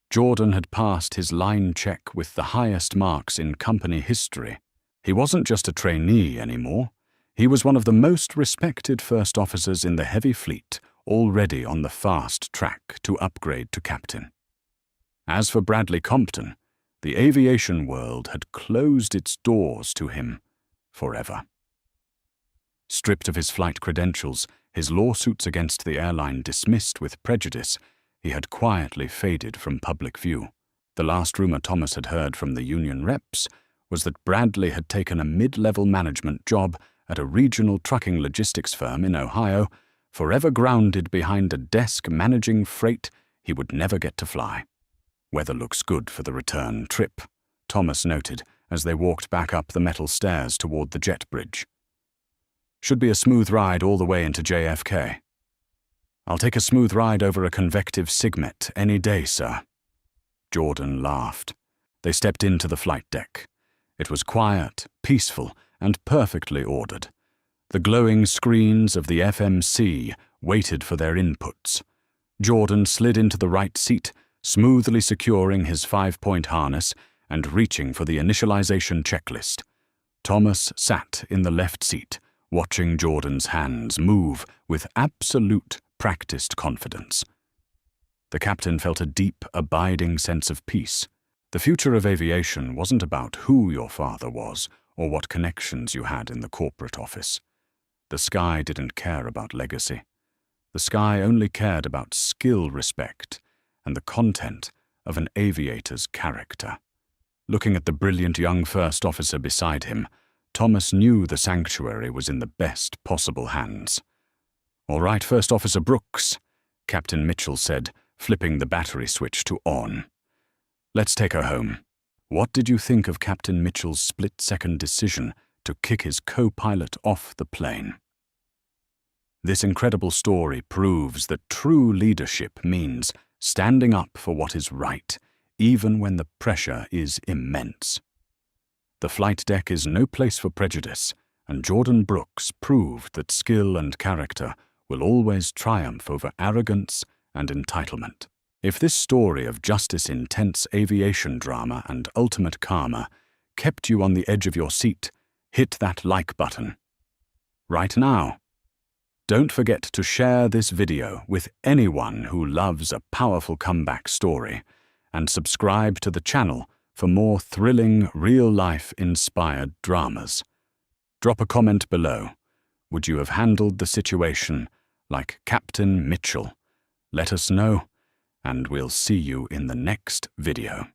Jordan had passed his line check with the highest marks in company history. He wasn't just a trainee anymore. He was one of the most respected first officers in the heavy fleet, already on the fast track to upgrade to captain. As for Bradley Compton, the aviation world had closed its doors to him forever. Stripped of his flight credentials, his lawsuits against the airline dismissed with prejudice, he had quietly faded from public view. The last rumor Thomas had heard from the union reps was that Bradley had taken a mid-level management job at a regional trucking logistics firm in Ohio, forever grounded behind a desk managing freight he would never get to fly. "Weather looks good for the return trip," Thomas noted as they walked back up the metal stairs toward the jet bridge. "Should be a smooth ride all the way into JFK." "I'll take a smooth ride over a convective Sigmet any day, sir." Jordan laughed. They stepped into the flight deck. It was quiet, peaceful, and perfectly ordered. The glowing screens of the FMC waited for their inputs. Jordan slid into the right seat, smoothly securing his 5-point harness and reaching for the initialization checklist. Thomas sat in the left seat, watching Jordan's hands move with absolute practiced confidence. The captain felt a deep, abiding sense of peace. The future of aviation wasn't about who your father was or what connections you had in the corporate office. The sky didn't care about legacy. The sky only cared about skill respect and the content of an aviator's character. Looking at the brilliant young first officer beside him, Thomas knew the sanctuary was in the best possible hands. "All right, First Officer Brooks," Captain Mitchell said, flipping the battery switch to on. "Let's take her home." What did you think of Captain Mitchell's split-second decision to kick his co-pilot off the plane? This incredible story proves that true leadership means standing up for what is right, even when the pressure is immense. The flight deck is no place for prejudice, and Jordan Brooks proved that skill and character will always triumph over arrogance and entitlement. If this story of justice-intense aviation drama and ultimate karma kept you on the edge of your seat, hit that like button right now. Don't forget to share this video with anyone who loves a powerful comeback story, and subscribe to the channel for more thrilling, real-life inspired dramas. Drop a comment below. Would you have handled the situation like Captain Mitchell? Let us know, and we'll see you in the next video.